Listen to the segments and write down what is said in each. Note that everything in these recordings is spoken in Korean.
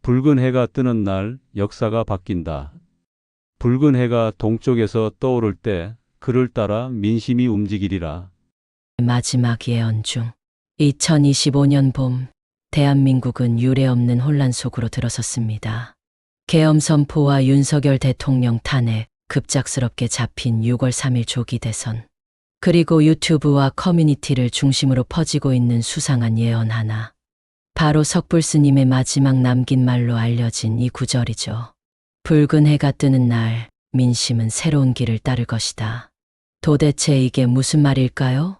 붉은 해가 뜨는 날 역사가 바뀐다. 붉은 해가 동쪽에서 떠오를 때 그를 따라 민심이 움직이리라. 마지막 예언 중 2025년 봄 대한민국은 유례없는 혼란 속으로 들어섰습니다. 계엄 선포와 윤석열 대통령 탄핵, 급작스럽게 잡힌 6월 3일 조기 대선, 그리고 유튜브와 커뮤니티를 중심으로 퍼지고 있는 수상한 예언 하나. 바로 석불스님의 마지막 남긴 말로 알려진 이 구절이죠. 붉은 해가 뜨는 날 민심은 새로운 길을 따를 것이다. 도대체 이게 무슨 말일까요?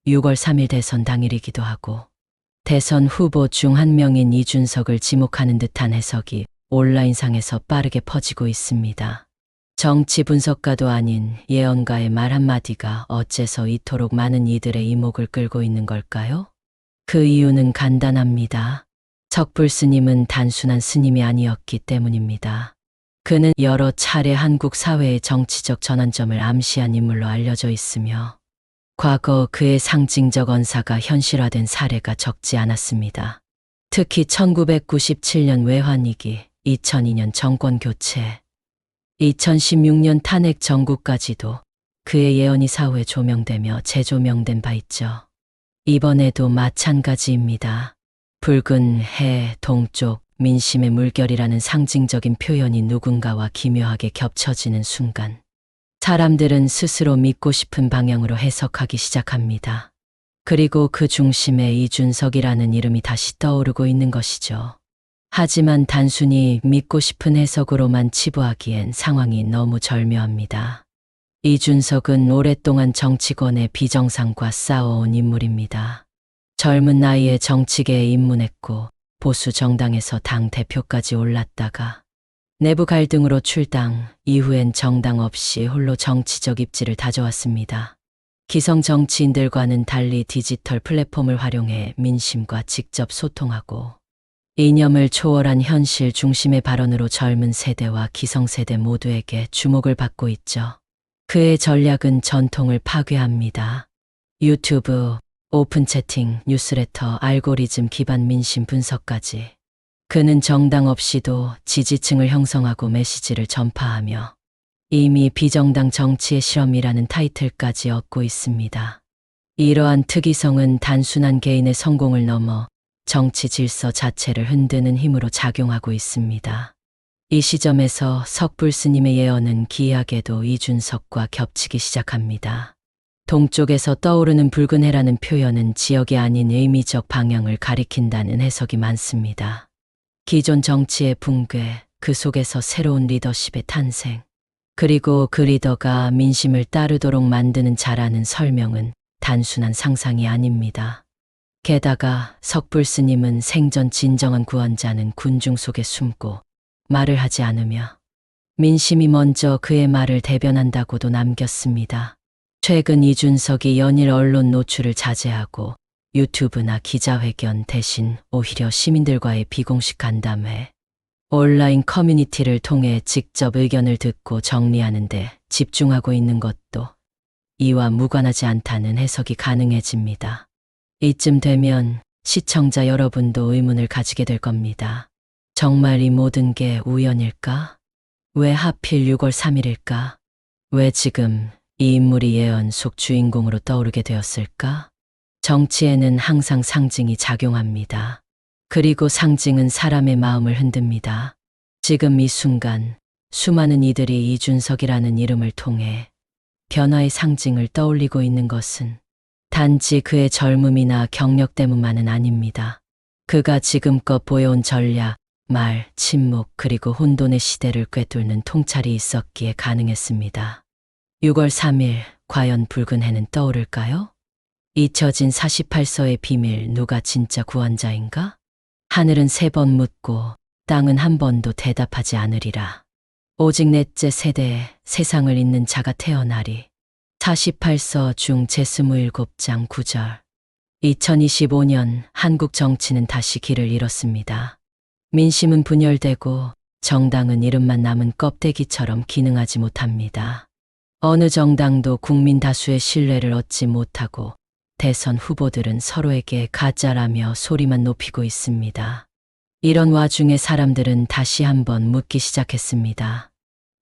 6월 3일 대선 당일이기도 하고 대선 후보 중 한 명인 이준석을 지목하는 듯한 해석이 온라인상에서 빠르게 퍼지고 있습니다. 정치 분석가도 아닌 예언가의 말 한마디가 어째서 이토록 많은 이들의 이목을 끌고 있는 걸까요? 그 이유는 간단합니다. 석불 스님은 단순한 스님이 아니었기 때문입니다. 그는 여러 차례 한국 사회의 정치적 전환점을 암시한 인물로 알려져 있으며 과거 그의 상징적 언사가 현실화된 사례가 적지 않았습니다. 특히 1997년 외환위기, 2002년 정권교체, 2016년 탄핵 전국까지도 그의 예언이 사후에 조명되며 재조명된 바 있죠. 이번에도 마찬가지입니다. 붉은 해, 동쪽, 민심의 물결이라는 상징적인 표현이 누군가와 기묘하게 겹쳐지는 순간 사람들은 스스로 믿고 싶은 방향으로 해석하기 시작합니다. 그리고 그 중심에 이준석이라는 이름이 다시 떠오르고 있는 것이죠. 하지만 단순히 믿고 싶은 해석으로만 치부하기엔 상황이 너무 절묘합니다. 이준석은 오랫동안 정치권의 비정상과 싸워온 인물입니다. 젊은 나이에 정치계에 입문했고 보수 정당에서 당 대표까지 올랐다가 내부 갈등으로 출당, 이후엔 정당 없이 홀로 정치적 입지를 다져왔습니다. 기성 정치인들과는 달리 디지털 플랫폼을 활용해 민심과 직접 소통하고 이념을 초월한 현실 중심의 발언으로 젊은 세대와 기성세대 모두에게 주목을 받고 있죠. 그의 전략은 전통을 파괴합니다. 유튜브, 오픈 채팅, 뉴스레터, 알고리즘 기반 민심 분석까지. 그는 정당 없이도 지지층을 형성하고 메시지를 전파하며 이미 비정당 정치의 실험이라는 타이틀까지 얻고 있습니다. 이러한 특이성은 단순한 개인의 성공을 넘어 정치 질서 자체를 흔드는 힘으로 작용하고 있습니다. 이 시점에서 석불 스님의 예언은 기이하게도 이준석과 겹치기 시작합니다. 동쪽에서 떠오르는 붉은 해라는 표현은 지역이 아닌 의미적 방향을 가리킨다는 해석이 많습니다. 기존 정치의 붕괴, 그 속에서 새로운 리더십의 탄생, 그리고 그 리더가 민심을 따르도록 만드는 자라는 설명은 단순한 상상이 아닙니다. 게다가 석불 스님은 생전 진정한 구원자는 군중 속에 숨고 말을 하지 않으며 민심이 먼저 그의 말을 대변한다고도 남겼습니다. 최근 이준석이 연일 언론 노출을 자제하고 유튜브나 기자회견 대신 오히려 시민들과의 비공식 간담회, 온라인 커뮤니티를 통해 직접 의견을 듣고 정리하는 데 집중하고 있는 것도 이와 무관하지 않다는 해석이 가능해집니다. 이쯤 되면 시청자 여러분도 의문을 가지게 될 겁니다. 정말 이 모든 게 우연일까? 왜 하필 6월 3일일까? 왜 지금 이 인물이 예언 속 주인공으로 떠오르게 되었을까? 정치에는 항상 상징이 작용합니다. 그리고 상징은 사람의 마음을 흔듭니다. 지금 이 순간 수많은 이들이 이준석이라는 이름을 통해 변화의 상징을 떠올리고 있는 것은 단지 그의 젊음이나 경력 때문만은 아닙니다. 그가 지금껏 보여온 전략, 말, 침묵 그리고 혼돈의 시대를 꿰뚫는 통찰이 있었기에 가능했습니다. 6월 3일 과연 붉은 해는 떠오를까요? 잊혀진 48서의 비밀, 누가 진짜 구원자인가? 하늘은 3번 묻고 땅은 한 번도 대답하지 않으리라. 오직 넷째 세대에 세상을 잇는 자가 태어나리. 48서 중 제27장 9절. 2025년 한국 정치는 다시 길을 잃었습니다. 민심은 분열되고 정당은 이름만 남은 껍데기처럼 기능하지 못합니다. 어느 정당도 국민 다수의 신뢰를 얻지 못하고 대선 후보들은 서로에게 가짜라며 소리만 높이고 있습니다. 이런 와중에 사람들은 다시 한번 묻기 시작했습니다.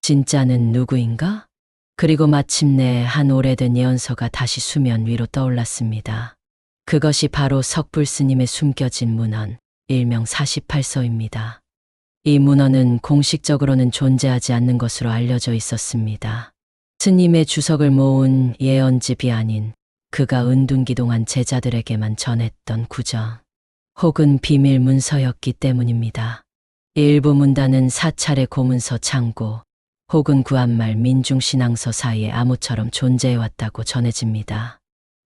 진짜는 누구인가? 그리고 마침내 한 오래된 예언서가 다시 수면 위로 떠올랐습니다. 그것이 바로 석불 스님의 숨겨진 문헌, 일명 48서입니다. 이 문헌은 공식적으로는 존재하지 않는 것으로 알려져 있었습니다. 스님의 주석을 모은 예언집이 아닌 그가 은둔기동한 제자들에게만 전했던 구전, 혹은 비밀 문서였기 때문입니다. 일부 문단은 사찰의 고문서 창고, 혹은 구한말 민중신앙서 사이에 암호처럼 존재해왔다고 전해집니다.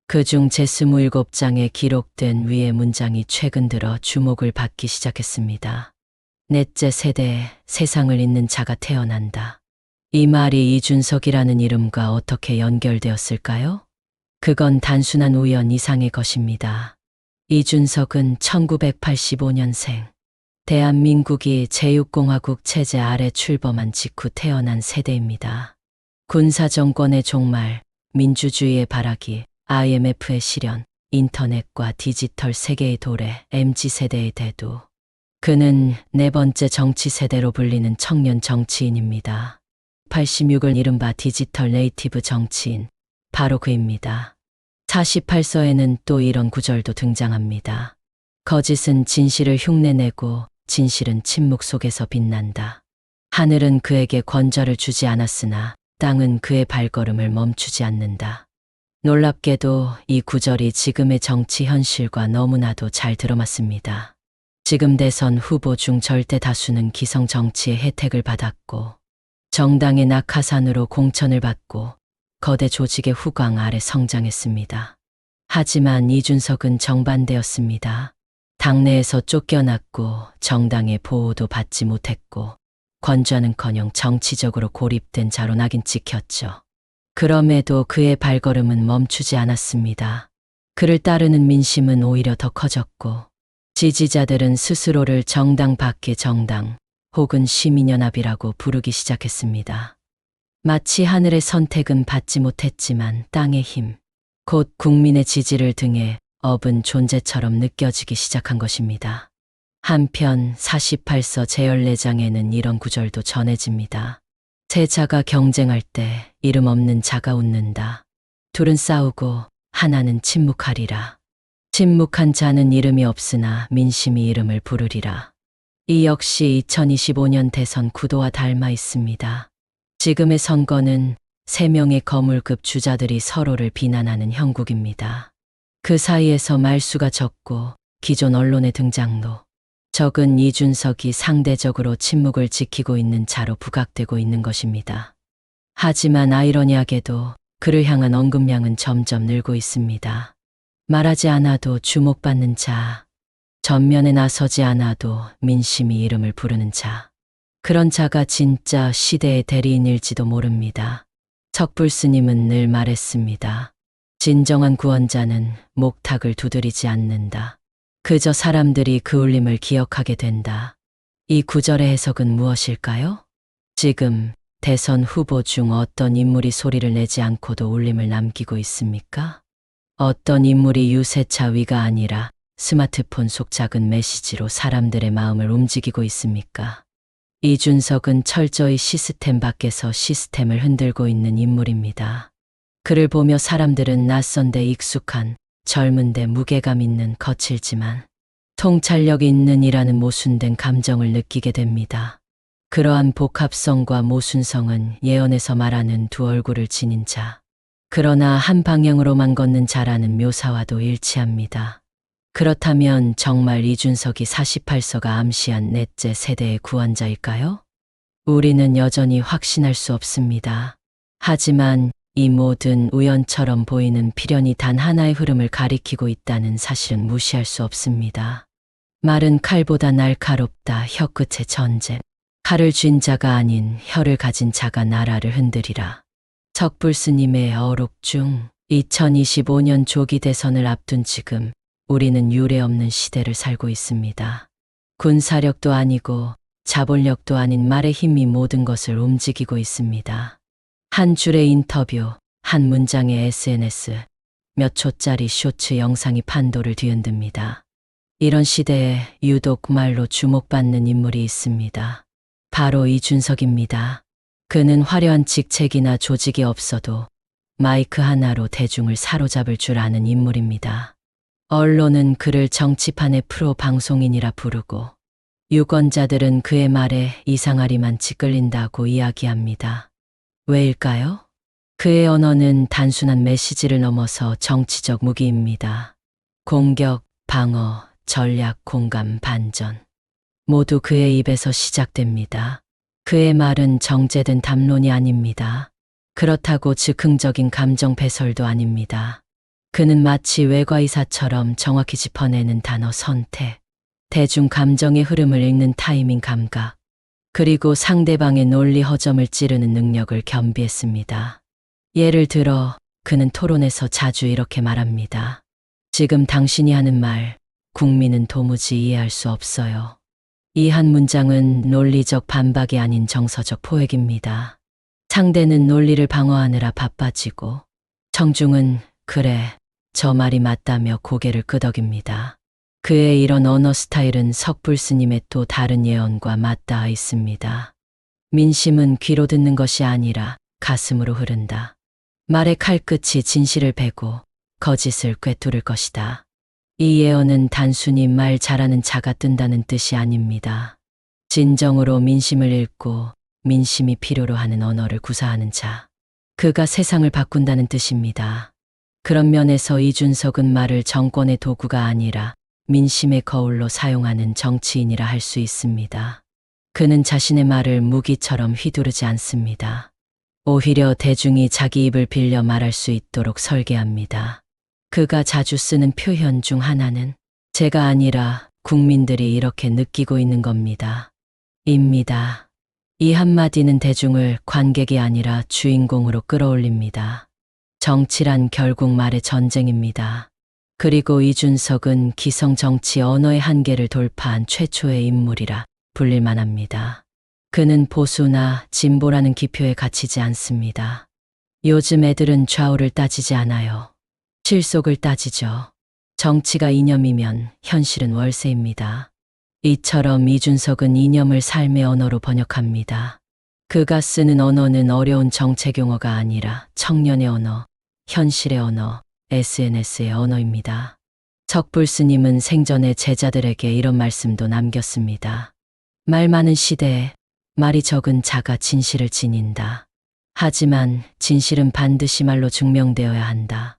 그중 제27장에 기록된 위의 문장이 최근 들어 주목을 받기 시작했습니다. 넷째 세대에 세상을 잇는 자가 태어난다. 이 말이 이준석이라는 이름과 어떻게 연결되었을까요? 그건 단순한 우연 이상의 것입니다. 이준석은 1985년생. 대한민국이 제6공화국 체제 아래 출범한 직후 태어난 세대입니다. 군사정권의 종말, 민주주의의 발악이, IMF의 실현, 인터넷과 디지털 세계의 도래, MZ세대의 대두. 그는 네 번째 정치세대로 불리는 청년 정치인입니다. 86을 이른바 디지털 네이티브 정치인, 바로 그입니다. 48서에는 또 이런 구절도 등장합니다. 거짓은 진실을 흉내내고 진실은 침묵 속에서 빛난다. 하늘은 그에게 권좌를 주지 않았으나 땅은 그의 발걸음을 멈추지 않는다. 놀랍게도 이 구절이 지금의 정치 현실과 너무나도 잘 들어맞습니다. 지금 대선 후보 중 절대 다수는 기성 정치의 혜택을 받았고 정당의 낙하산으로 공천을 받고 거대 조직의 후광 아래 성장했습니다. 하지만 이준석은 정반대였습니다. 당내에서 쫓겨났고 정당의 보호도 받지 못했고 권좌는커녕 정치적으로 고립된 자로 낙인 찍혔죠. 그럼에도 그의 발걸음은 멈추지 않았습니다. 그를 따르는 민심은 오히려 더 커졌고 지지자들은 스스로를 정당 밖의 정당 혹은 시민연합이라고 부르기 시작했습니다. 마치 하늘의 선택은 받지 못했지만 땅의 힘, 곧 국민의 지지를 등에 업은 존재처럼 느껴지기 시작한 것입니다. 한편 48서 제14장에는 이런 구절도 전해집니다. 세 자가 경쟁할 때 이름 없는 자가 웃는다. 둘은 싸우고 하나는 침묵하리라. 침묵한 자는 이름이 없으나 민심이 이름을 부르리라. 이 역시 2025년 대선 구도와 닮아 있습니다. 지금의 선거는 3명의 거물급 주자들이 서로를 비난하는 형국입니다. 그 사이에서 말수가 적고 기존 언론의 등장로, 적은 이준석이 상대적으로 침묵을 지키고 있는 자로 부각되고 있는 것입니다. 하지만 아이러니하게도 그를 향한 언급량은 점점 늘고 있습니다. 말하지 않아도 주목받는 자, 전면에 나서지 않아도 민심이 이름을 부르는 자. 그런 자가 진짜 시대의 대리인일지도 모릅니다. 석불 스님은 늘 말했습니다. 진정한 구원자는 목탁을 두드리지 않는다. 그저 사람들이 그 울림을 기억하게 된다. 이 구절의 해석은 무엇일까요? 지금 대선 후보 중 어떤 인물이 소리를 내지 않고도 울림을 남기고 있습니까? 어떤 인물이 유세차 위가 아니라 스마트폰 속 작은 메시지로 사람들의 마음을 움직이고 있습니까? 이준석은 철저히 시스템 밖에서 시스템을 흔들고 있는 인물입니다. 그를 보며 사람들은 낯선데 익숙한, 젊은데 무게감 있는 거칠지만 통찰력 있는 이라는 모순된 감정을 느끼게 됩니다. 그러한 복합성과 모순성은 예언에서 말하는 두 얼굴을 지닌 자, 그러나 한 방향으로만 걷는 자라는 묘사와도 일치합니다. 그렇다면 정말 이준석이 48서가 암시한 넷째 세대의 구원자일까요? 우리는 여전히 확신할 수 없습니다. 하지만 이 모든 우연처럼 보이는 필연이 단 하나의 흐름을 가리키고 있다는 사실은 무시할 수 없습니다. 말은 칼보다 날카롭다. 혀끝의 전쟁. 칼을 쥔 자가 아닌 혀를 가진 자가 나라를 흔들리라. 석불 스님의 어록 중 2025년 조기 대선을 앞둔 지금 우리는 유례 없는 시대를 살고 있습니다. 군사력도 아니고 자본력도 아닌 말의 힘이 모든 것을 움직이고 있습니다. 한 줄의 인터뷰, 한 문장의 SNS, 몇 초짜리 쇼츠 영상이 판도를 뒤흔듭니다. 이런 시대에 유독 말로 주목받는 인물이 있습니다. 바로 이준석입니다. 그는 화려한 직책이나 조직이 없어도 마이크 하나로 대중을 사로잡을 줄 아는 인물입니다. 언론은 그를 정치판의 프로 방송인이라 부르고 유권자들은 그의 말에 이상하리만 짓끌린다고 이야기합니다. 왜일까요? 그의 언어는 단순한 메시지를 넘어서 정치적 무기입니다. 공격, 방어, 전략, 공감, 반전. 모두 그의 입에서 시작됩니다. 그의 말은 정제된 담론이 아닙니다. 그렇다고 즉흥적인 감정 배설도 아닙니다. 그는 마치 외과의사처럼 정확히 짚어내는 단어 선택, 대중 감정의 흐름을 읽는 타이밍 감각, 그리고 상대방의 논리 허점을 찌르는 능력을 겸비했습니다. 예를 들어 그는 토론에서 자주 이렇게 말합니다. 지금 당신이 하는 말, 국민은 도무지 이해할 수 없어요. 이 한 문장은 논리적 반박이 아닌 정서적 포획입니다. 상대는 논리를 방어하느라 바빠지고 청중은 그래, 저 말이 맞다며 고개를 끄덕입니다. 그의 이런 언어 스타일은 석불 스님의 또 다른 예언과 맞닿아 있습니다. 민심은 귀로 듣는 것이 아니라 가슴으로 흐른다. 말의 칼끝이 진실을 베고 거짓을 꿰뚫을 것이다. 이 예언은 단순히 말 잘하는 자가 뜬다는 뜻이 아닙니다. 진정으로 민심을 읽고 민심이 필요로 하는 언어를 구사하는 자. 그가 세상을 바꾼다는 뜻입니다. 그런 면에서 이준석은 말을 정권의 도구가 아니라 민심의 거울로 사용하는 정치인이라 할 수 있습니다. 그는 자신의 말을 무기처럼 휘두르지 않습니다. 오히려 대중이 자기 입을 빌려 말할 수 있도록 설계합니다. 그가 자주 쓰는 표현 중 하나는 제가 아니라 국민들이 이렇게 느끼고 있는 겁니다. 입니다. 이 한마디는 대중을 관객이 아니라 주인공으로 끌어올립니다. 정치란 결국 말의 전쟁입니다. 그리고 이준석은 기성 정치 언어의 한계를 돌파한 최초의 인물이라 불릴 만합니다. 그는 보수나 진보라는 기표에 갇히지 않습니다. 요즘 애들은 좌우를 따지지 않아요. 실속을 따지죠. 정치가 이념이면 현실은 월세입니다. 이처럼 이준석은 이념을 삶의 언어로 번역합니다. 그가 쓰는 언어는 어려운 정책 용어가 아니라 청년의 언어, 현실의 언어, SNS의 언어입니다. 석불 스님은 생전에 제자들에게 이런 말씀도 남겼습니다. 말 많은 시대에 말이 적은 자가 진실을 지닌다. 하지만 진실은 반드시 말로 증명되어야 한다.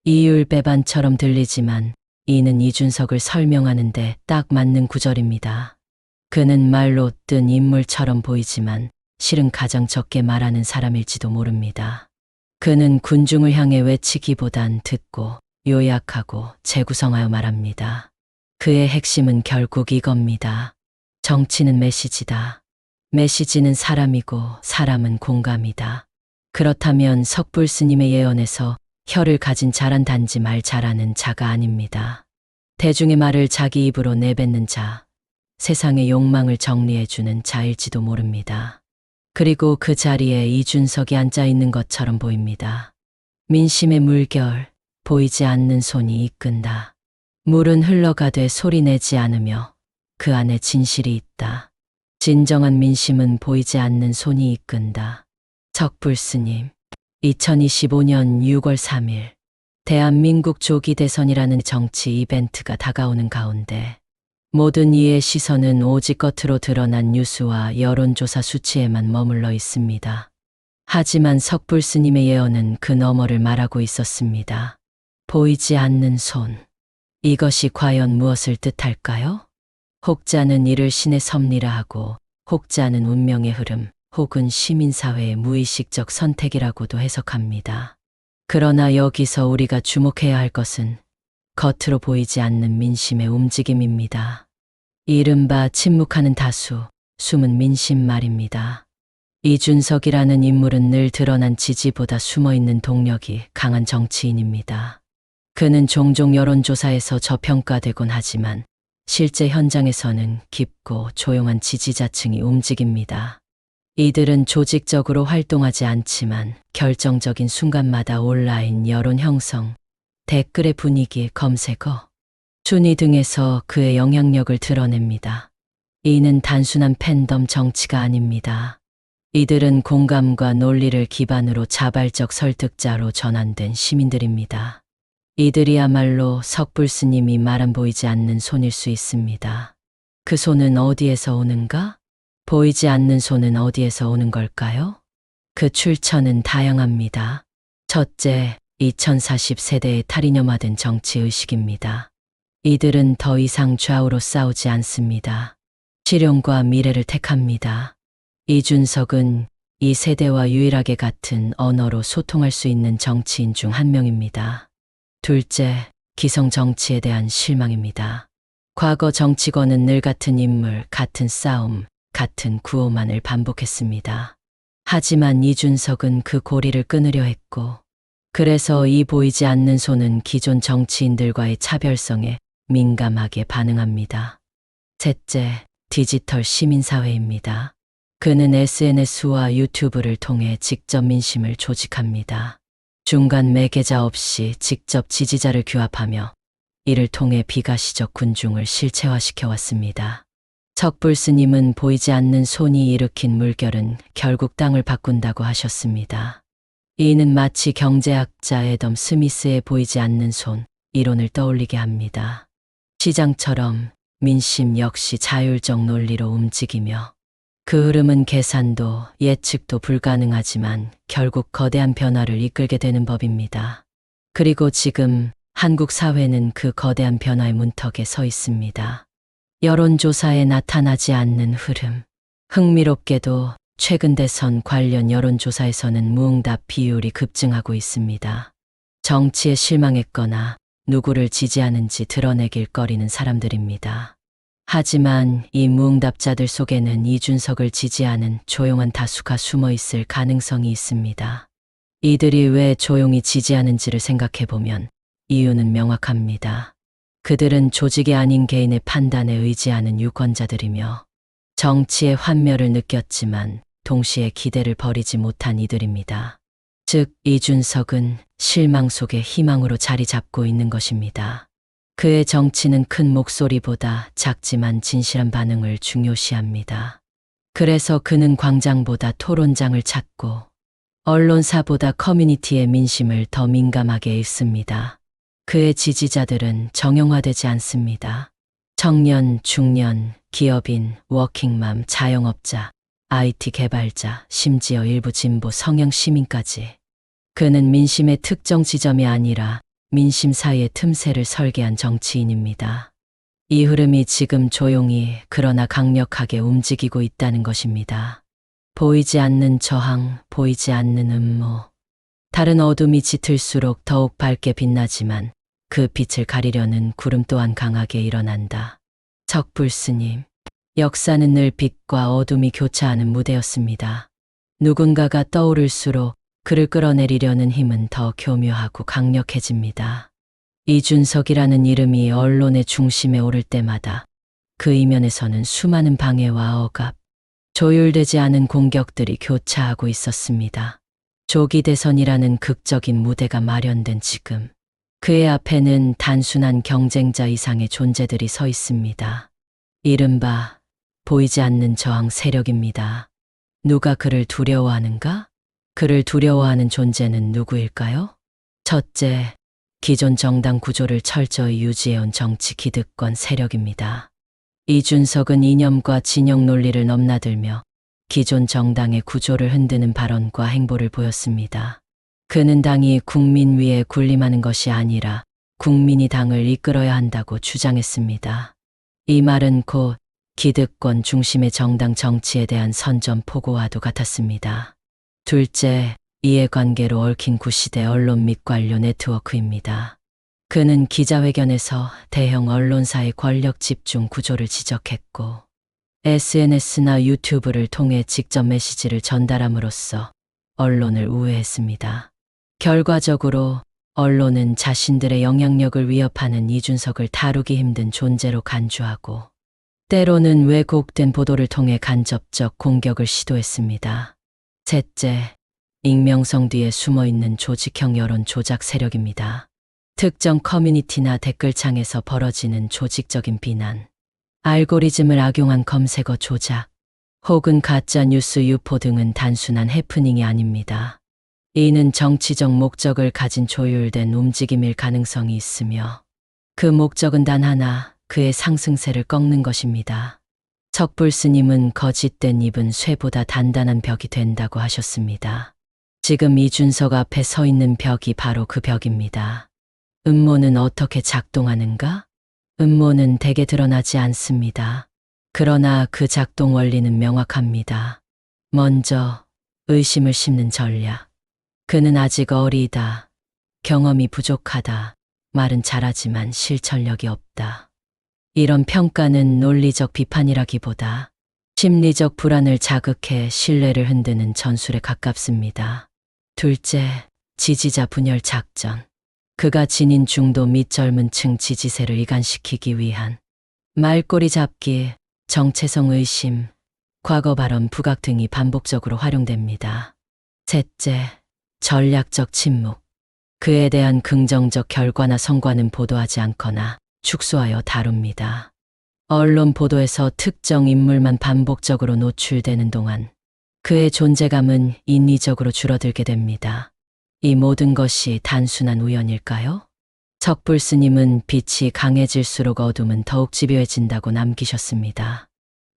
이율배반처럼 들리지만 이는 이준석을 설명하는데 딱 맞는 구절입니다. 그는 말로 뜬 인물처럼 보이지만 실은 가장 적게 말하는 사람일지도 모릅니다. 그는 군중을 향해 외치기보단 듣고 요약하고 재구성하여 말합니다. 그의 핵심은 결국 이겁니다. 정치는 메시지다. 메시지는 사람이고 사람은 공감이다. 그렇다면 석불 스님의 예언에서 혀를 가진 자란 단지 말 잘하는 자가 아닙니다. 대중의 말을 자기 입으로 내뱉는 자, 세상의 욕망을 정리해주는 자일지도 모릅니다. 그리고 그 자리에 이준석이 앉아 있는 것처럼 보입니다. 민심의 물결, 보이지 않는 손이 이끈다. 물은 흘러가되 소리 내지 않으며 그 안에 진실이 있다. 진정한 민심은 보이지 않는 손이 이끈다. 석불 스님. 2025년 6월 3일 대한민국 조기 대선이라는 정치 이벤트가 다가오는 가운데 모든 이의 시선은 오직 겉으로 드러난 뉴스와 여론조사 수치에만 머물러 있습니다. 하지만 석불 스님의 예언은 그 너머를 말하고 있었습니다. 보이지 않는 손. 이것이 과연 무엇을 뜻할까요? 혹자는 이를 신의 섭리라 하고 혹자는 운명의 흐름 혹은 시민사회의 무의식적 선택이라고도 해석합니다. 그러나 여기서 우리가 주목해야 할 것은 겉으로 보이지 않는 민심의 움직임입니다. 이른바 침묵하는 다수, 숨은 민심 말입니다. 이준석이라는 인물은 늘 드러난 지지보다 숨어있는 동력이 강한 정치인입니다. 그는 종종 여론조사에서 저평가되곤 하지만 실제 현장에서는 깊고 조용한 지지자층이 움직입니다. 이들은 조직적으로 활동하지 않지만 결정적인 순간마다 온라인 여론 형성, 댓글의 분위기 검색어, 순위 등에서 그의 영향력을 드러냅니다. 이는 단순한 팬덤 정치가 아닙니다. 이들은 공감과 논리를 기반으로 자발적 설득자로 전환된 시민들입니다. 이들이야말로 석불 스님이 말한 보이지 않는 손일 수 있습니다. 그 손은 어디에서 오는가? 보이지 않는 손은 어디에서 오는 걸까요? 그 출처는 다양합니다. 첫째, 2040세대의 탈이념화된 정치의식입니다. 이들은 더 이상 좌우로 싸우지 않습니다. 실용과 미래를 택합니다. 이준석은 이 세대와 유일하게 같은 언어로 소통할 수 있는 정치인 중 한 명입니다. 둘째, 기성 정치에 대한 실망입니다. 과거 정치권은 늘 같은 인물, 같은 싸움, 같은 구호만을 반복했습니다. 하지만 이준석은 그 고리를 끊으려 했고, 그래서 이 보이지 않는 손은 기존 정치인들과의 차별성에 민감하게 반응합니다. 셋째, 디지털 시민사회입니다. 그는 SNS와 유튜브를 통해 직접 민심을 조직합니다. 중간 매개자 없이 직접 지지자를 규합하며 이를 통해 비가시적 군중을 실체화시켜 왔습니다. 석불 스님은 보이지 않는 손이 일으킨 물결은 결국 땅을 바꾼다고 하셨습니다. 이는 마치 경제학자 애덤 스미스의 보이지 않는 손 이론을 떠올리게 합니다. 시장처럼 민심 역시 자율적 논리로 움직이며 그 흐름은 계산도 예측도 불가능하지만 결국 거대한 변화를 이끌게 되는 법입니다. 그리고 지금 한국 사회는 그 거대한 변화의 문턱에 서 있습니다. 여론조사에 나타나지 않는 흐름. 흥미롭게도 최근 대선 관련 여론조사에서는 무응답 비율이 급증하고 있습니다. 정치에 실망했거나 누구를 지지하는지 드러내길 꺼리는 사람들입니다. 하지만 이 무응답자들 속에는 이준석을 지지하는 조용한 다수가 숨어 있을 가능성이 있습니다. 이들이 왜 조용히 지지하는지를 생각해보면 이유는 명확합니다. 그들은 조직이 아닌 개인의 판단에 의지하는 유권자들이며 정치의 환멸을 느꼈지만 동시에 기대를 버리지 못한 이들입니다. 즉, 이준석은 실망 속에 희망으로 자리 잡고 있는 것입니다. 그의 정치는 큰 목소리보다 작지만 진실한 반응을 중요시합니다. 그래서 그는 광장보다 토론장을 찾고 언론사보다 커뮤니티의 민심을 더 민감하게 읽습니다. 그의 지지자들은 정형화되지 않습니다. 청년, 중년, 기업인, 워킹맘, 자영업자, IT 개발자, 심지어 일부 진보 성향 시민까지. 그는 민심의 특정 지점이 아니라 민심 사이의 틈새를 설계한 정치인입니다. 이 흐름이 지금 조용히 그러나 강력하게 움직이고 있다는 것입니다. 보이지 않는 저항, 보이지 않는 음모. 다른 어둠이 짙을수록 더욱 밝게 빛나지만 그 빛을 가리려는 구름 또한 강하게 일어난다. 석불 스님. 역사는 늘 빛과 어둠이 교차하는 무대였습니다. 누군가가 떠오를수록 그를 끌어내리려는 힘은 더 교묘하고 강력해집니다. 이준석이라는 이름이 언론의 중심에 오를 때마다 그 이면에서는 수많은 방해와 억압, 조율되지 않은 공격들이 교차하고 있었습니다. 조기 대선이라는 극적인 무대가 마련된 지금, 그의 앞에는 단순한 경쟁자 이상의 존재들이 서 있습니다. 이른바 보이지 않는 저항 세력입니다. 누가 그를 두려워하는가? 그를 두려워하는 존재는 누구일까요? 첫째, 기존 정당 구조를 철저히 유지해온 정치 기득권 세력입니다. 이준석은 이념과 진영 논리를 넘나들며 기존 정당의 구조를 흔드는 발언과 행보를 보였습니다. 그는 당이 국민 위에 군림하는 것이 아니라 국민이 당을 이끌어야 한다고 주장했습니다. 이 말은 곧 기득권 중심의 정당 정치에 대한 선전포고와도 같았습니다. 둘째, 이해관계로 얽힌 구시대 언론 및 관료 네트워크입니다. 그는 기자회견에서 대형 언론사의 권력 집중 구조를 지적했고 SNS나 유튜브를 통해 직접 메시지를 전달함으로써 언론을 우회했습니다. 결과적으로 언론은 자신들의 영향력을 위협하는 이준석을 다루기 힘든 존재로 간주하고 때로는 왜곡된 보도를 통해 간접적 공격을 시도했습니다. 셋째, 익명성 뒤에 숨어있는 조직형 여론 조작 세력입니다. 특정 커뮤니티나 댓글창에서 벌어지는 조직적인 비난, 알고리즘을 악용한 검색어 조작, 혹은 가짜 뉴스 유포 등은 단순한 해프닝이 아닙니다. 이는 정치적 목적을 가진 조율된 움직임일 가능성이 있으며 그 목적은 단 하나, 그의 상승세를 꺾는 것입니다. 척불스님은 거짓된 입은 쇠보다 단단한 벽이 된다고 하셨습니다. 지금 이준석 앞에 서 있는 벽이 바로 그 벽입니다. 음모는 어떻게 작동하는가? 음모는 대개 드러나지 않습니다. 그러나 그 작동 원리는 명확합니다. 먼저 의심을 심는 전략. 그는 아직 어리다. 경험이 부족하다. 말은 잘하지만 실천력이 없다. 이런 평가는 논리적 비판이라기보다 심리적 불안을 자극해 신뢰를 흔드는 전술에 가깝습니다. 둘째, 지지자 분열 작전. 그가 지닌 중도 및 젊은 층 지지세를 이간시키기 위한 말꼬리 잡기, 정체성 의심, 과거 발언 부각 등이 반복적으로 활용됩니다. 셋째, 전략적 침묵. 그에 대한 긍정적 결과나 성과는 보도하지 않거나 축소하여 다룹니다. 언론 보도에서 특정 인물만 반복적으로 노출되는 동안 그의 존재감은 인위적으로 줄어들게 됩니다. 이 모든 것이 단순한 우연일까요? 척불스님은 빛이 강해질수록 어둠은 더욱 집요해진다고 남기셨습니다.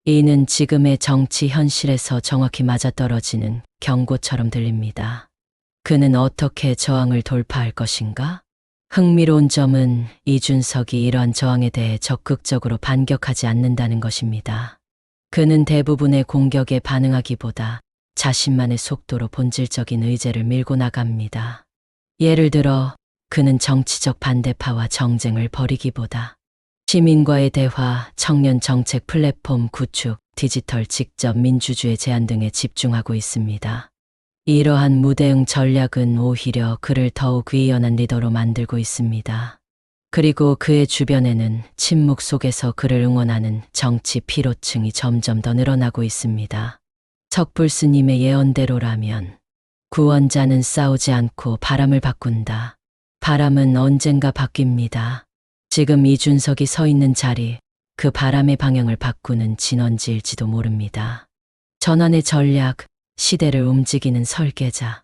이는 지금의 정치 현실에서 정확히 맞아떨어지는 경고처럼 들립니다. 그는 어떻게 저항을 돌파할 것인가? 흥미로운 점은 이준석이 이러한 저항에 대해 적극적으로 반격하지 않는다는 것입니다. 그는 대부분의 공격에 반응하기보다 자신만의 속도로 본질적인 의제를 밀고 나갑니다. 예를 들어 그는 정치적 반대파와 정쟁을 벌이기보다 시민과의 대화, 청년 정책 플랫폼 구축, 디지털 직접 민주주의 제안 등에 집중하고 있습니다. 이러한 무대응 전략은 오히려 그를 더욱 위연한 리더로 만들고 있습니다. 그리고 그의 주변에는 침묵 속에서 그를 응원하는 정치 피로층이 점점 더 늘어나고 있습니다. 척불스님의 예언대로라면 구원자는 싸우지 않고 바람을 바꾼다. 바람은 언젠가 바뀝니다. 지금 이준석이 서 있는 자리, 그 바람의 방향을 바꾸는 진원지일지도 모릅니다. 전환의 전략, 시대를 움직이는 설계자.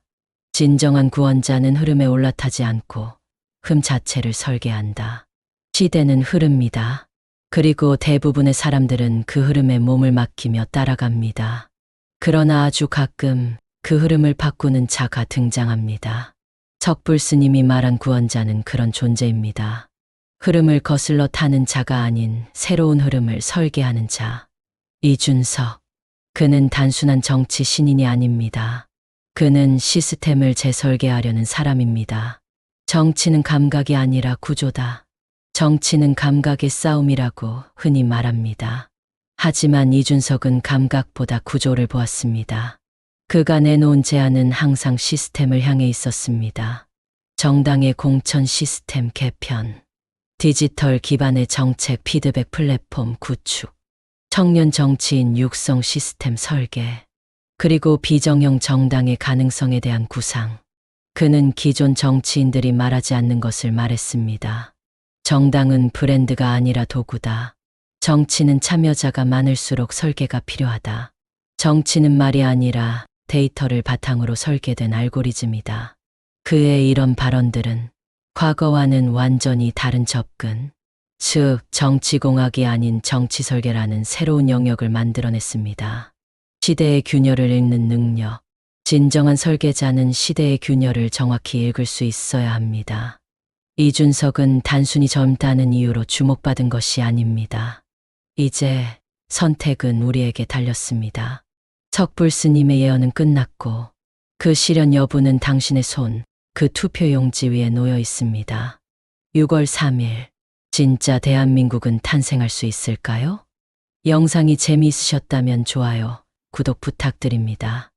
진정한 구원자는 흐름에 올라타지 않고 흠 자체를 설계한다. 시대는 흐릅니다. 그리고 대부분의 사람들은 그 흐름에 몸을 맡기며 따라갑니다. 그러나 아주 가끔 그 흐름을 바꾸는 자가 등장합니다. 척불스님이 말한 구원자는 그런 존재입니다. 흐름을 거슬러 타는 자가 아닌 새로운 흐름을 설계하는 자. 이준석. 그는 단순한 정치 신인이 아닙니다. 그는 시스템을 재설계하려는 사람입니다. 정치는 감각이 아니라 구조다. 정치는 감각의 싸움이라고 흔히 말합니다. 하지만 이준석은 감각보다 구조를 보았습니다. 그가 내놓은 제안은 항상 시스템을 향해 있었습니다. 정당의 공천 시스템 개편, 디지털 기반의 정책 피드백 플랫폼 구축, 청년 정치인 육성 시스템 설계, 그리고 비정형 정당의 가능성에 대한 구상. 그는 기존 정치인들이 말하지 않는 것을 말했습니다. 정당은 브랜드가 아니라 도구다. 정치는 참여자가 많을수록 설계가 필요하다. 정치는 말이 아니라 데이터를 바탕으로 설계된 알고리즘이다. 그의 이런 발언들은 과거와는 완전히 다른 접근, 즉 정치공학이 아닌 정치설계라는 새로운 영역을 만들어냈습니다. 시대의 균열을 읽는 능력. 진정한 설계자는 시대의 균열을 정확히 읽을 수 있어야 합니다. 이준석은 단순히 젊다는 이유로 주목받은 것이 아닙니다. 이제 선택은 우리에게 달렸습니다. 척불스님의 예언은 끝났고 그 실현 여부는 당신의 손, 그 투표용지 위에 놓여 있습니다. 6월 3일, 진짜 대한민국은 탄생할 수 있을까요? 영상이 재미있으셨다면 좋아요, 구독 부탁드립니다.